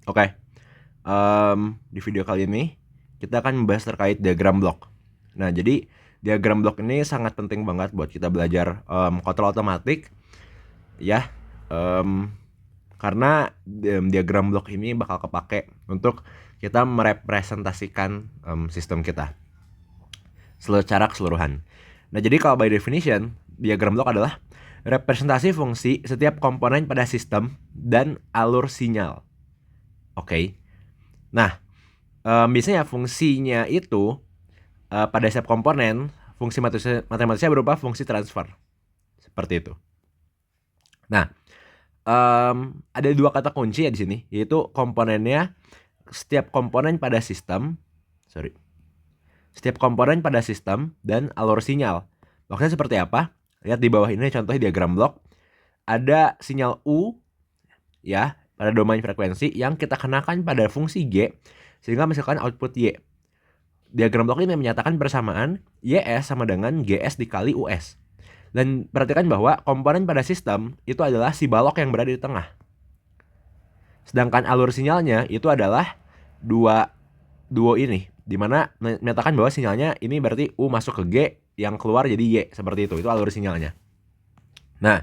Oke, di video kali ini kita akan membahas terkait diagram blok. Nah, jadi diagram blok ini sangat penting banget buat kita belajar kontrol otomatik, ya, karena diagram blok ini bakal kepake untuk kita merepresentasikan sistem kita secara keseluruhan. Nah, jadi kalau by definition, diagram blok adalah representasi fungsi setiap komponen pada sistem dan alur sinyal. Oke. Nah, biasanya fungsinya itu pada setiap komponen, fungsi matematisnya berupa fungsi transfer. Seperti itu. Nah, ada dua kata kunci ya di sini, yaitu komponennya setiap komponen pada sistem, setiap komponen pada sistem dan alur sinyal. Maksudnya seperti apa? Lihat di bawah ini contoh diagram blok. Ada sinyal U ya pada domain frekuensi yang kita kenakan pada fungsi G sehingga menghasilkan output Y. Diagram blok ini menyatakan persamaan YS sama dengan GS dikali US. Dan perhatikan bahwa komponen pada sistem itu adalah si balok yang berada di tengah. Sedangkan alur sinyalnya itu adalah duo ini, dimana menyatakan bahwa sinyalnya ini berarti U masuk ke G, yang keluar jadi Y, seperti itu alur sinyalnya. Nah,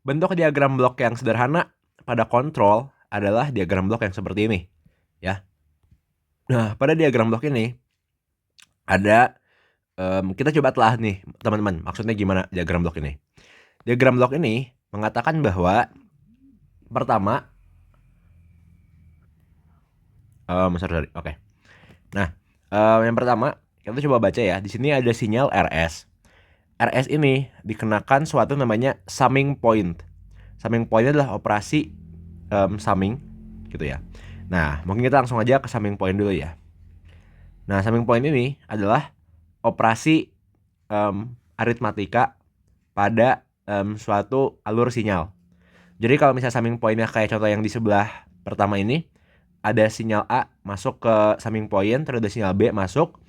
bentuk diagram blok yang sederhana pada kontrol adalah diagram blok yang seperti ini, ya. Nah, pada diagram blok ini ada, kita coba telah nih teman-teman, maksudnya gimana diagram blok ini. Diagram blok ini mengatakan bahwa pertama, oke. Nah, yang pertama kita coba baca ya. Di sini ada sinyal RS. RS ini dikenakan suatu namanya summing point. Summing point adalah operasi summing gitu ya. Nah, mungkin kita langsung aja ke summing point dulu ya. Nah, summing point ini adalah operasi aritmatika pada suatu alur sinyal. Jadi kalau misalnya summing pointnya kayak contoh yang di sebelah pertama ini, ada sinyal A masuk ke summing point, terus ada sinyal B masuk.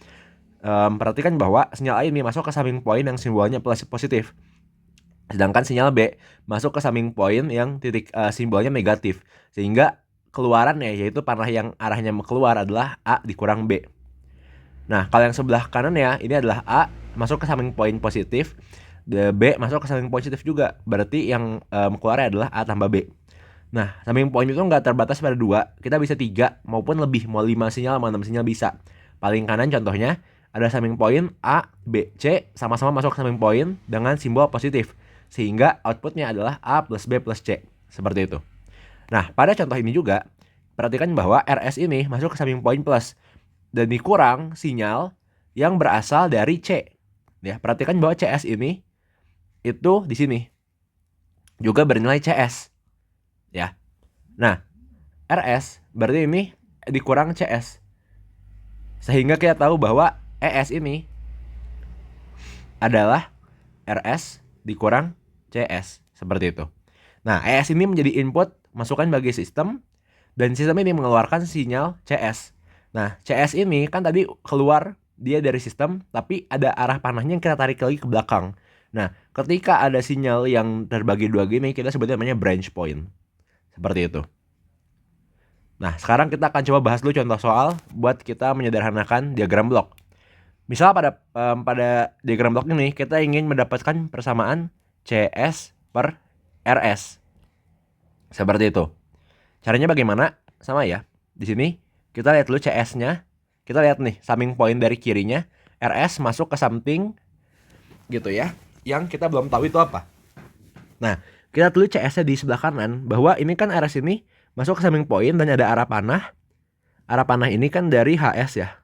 Perhatikan bahwa sinyal A ini masuk ke summing point yang simbolnya positif. Sedangkan sinyal B masuk ke summing point yang simbolnya negatif. Sehingga keluarannya yaitu panah yang arahnya keluar adalah A dikurang B. Nah, kalau yang sebelah kanan ya, ini adalah A masuk ke summing point positif, B masuk ke summing positif juga. Berarti yang keluarnya adalah A tambah B. Nah, summing point itu nggak terbatas pada 2, kita bisa 3 maupun lebih, mau 5 sinyal, mau 6 sinyal bisa. Paling kanan contohnya, ada summing point A, B, C, sama-sama masuk ke summing point dengan simbol positif. Sehingga outputnya adalah A plus B plus C. Seperti itu. Nah, pada contoh ini juga, perhatikan bahwa RS ini masuk ke summing point plus. Dan dikurang sinyal yang berasal dari C. Ya, perhatikan bahwa CS ini itu di sini juga bernilai CS. Ya. Nah, RS berarti ini dikurang CS. Sehingga kita tahu bahwa ES ini adalah RS dikurang CS. Seperti itu. Nah, ES ini menjadi input masukan bagi sistem, dan sistem ini mengeluarkan sinyal CS. Nah, CS ini kan tadi keluar dia dari sistem, tapi ada arah panahnya yang kita tarik lagi ke belakang. Nah, ketika ada sinyal yang terbagi dua gini, kita sebutnya namanya branch point. Seperti itu. Nah, sekarang kita akan coba bahas dulu contoh soal buat kita menyederhanakan diagram blok. Misal pada diagram blok ini kita ingin mendapatkan persamaan CS per RS. Seperti itu. Caranya bagaimana? Sama ya. Di sini kita lihat dulu CS-nya. Kita lihat nih summing point dari kirinya. RS masuk ke something gitu ya, yang kita belum tahu itu apa. Nah, kita tulis CS-nya di sebelah kanan bahwa ini kan RS ini masuk ke summing point dan ada arah panah. Arah panah ini kan dari HS ya.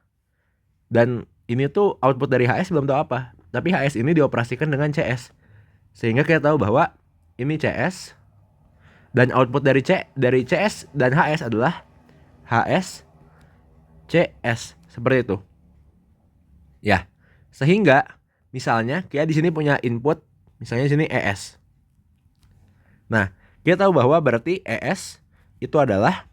Dan ini tuh output dari HS belum tahu apa. Tapi HS ini dioperasikan dengan CS. Sehingga kita tahu bahwa ini CS dan output dari CS dan HS adalah HS CS, seperti itu. Ya. Sehingga misalnya kita di sini punya input, misalnya di sini ES. Nah, kita tahu bahwa berarti ES itu adalah,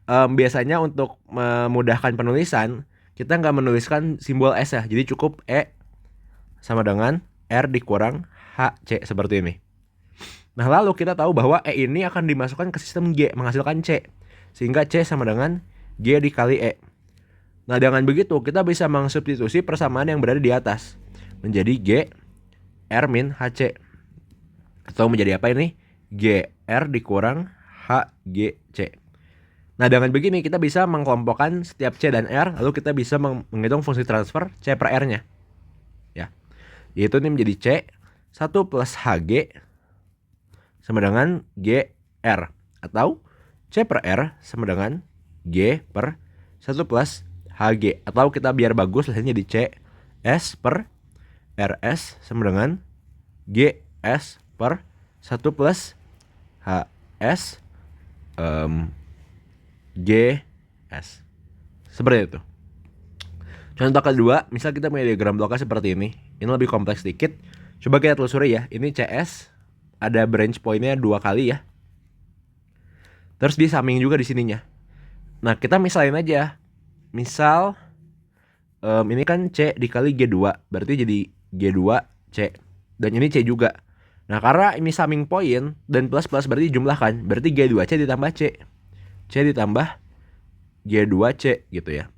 biasanya untuk memudahkan penulisan kita nggak menuliskan simbol S ya, jadi cukup E sama dengan R dikurang HC seperti ini. Nah, lalu kita tahu bahwa E ini akan dimasukkan ke sistem G, menghasilkan C. Sehingga C sama dengan G dikali E. Nah, dengan begitu kita bisa mensubstitusi persamaan yang berada di atas menjadi G R min HC. Atau menjadi apa ini? G R dikurang H G C. Nah, dengan begini kita bisa mengkelompokkan setiap C dan R, lalu kita bisa menghitung fungsi transfer C per R-nya. Ya. Yaitu ini menjadi C 1 plus HG sama dengan GR. Atau C per R sama dengan G per 1 plus HG. Atau kita biar bagus hasilnya di C S per RS sama dengan GS per 1 plus HS GS. Seperti itu. Contoh kedua, misal kita punya diagram bloknya seperti ini. Ini lebih kompleks sedikit. Coba kita telusuri ya. Ini CS ada branch pointnya 2 kali ya. Terus di summing juga di sininya. Nah, kita misalin aja. Misal ini kan C dikali G2, berarti jadi G2C. Dan ini C juga. Nah, karena ini summing point dan plus-plus berarti jumlahkan, berarti G2C ditambah C. C ditambah G2C gitu ya.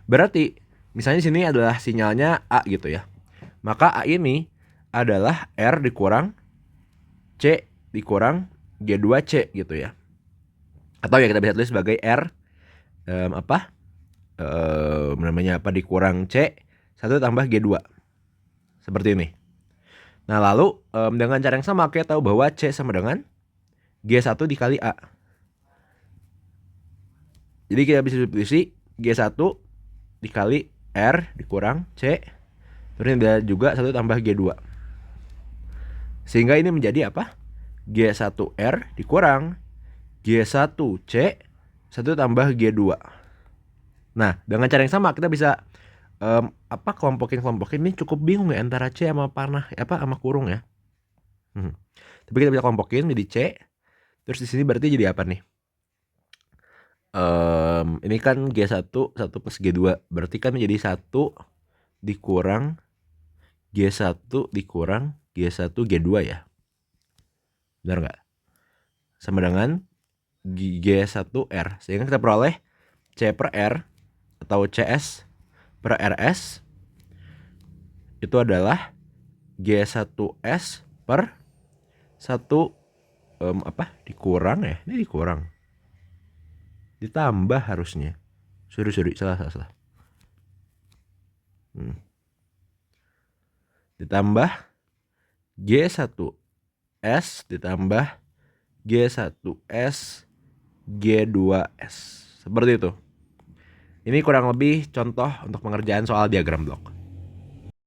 Berarti misalnya sini adalah sinyalnya A gitu ya. Maka A ini adalah R dikurang C dikurang G2C gitu ya. Atau ya kita bisa tulis sebagai R namanya apa dikurang C 1 tambah G2. Seperti ini. Nah, lalu dengan cara yang sama kita tahu bahwa C sama dengan G1 dikali A. Jadi kita bisa substitusi G1 dikali R dikurang C. Terus ini ada juga 1 tambah G2. Sehingga ini menjadi apa? G1R dikurang G1C 1 tambah G2. Nah, dengan cara yang sama kita bisa kelompokin ini cukup bingung ya antara C sama panah sama kurung ya. Tapi kita bisa kelompokin jadi C. Terus di sini berarti jadi apa nih? Ini kan G1 1 plus G2, berarti kan menjadi 1 dikurang G1 dikurang G1 G2 ya. Benar nggak? Sama dengan G1R. Sehingga kita peroleh C per R atau CS per RS itu adalah G1S per 1 dikurang ya. Ini dikurang. Ditambah harusnya. Sorry, salah. Ditambah G1S ditambah G1S G2S. Seperti itu. Ini kurang lebih contoh untuk pengerjaan soal diagram blok.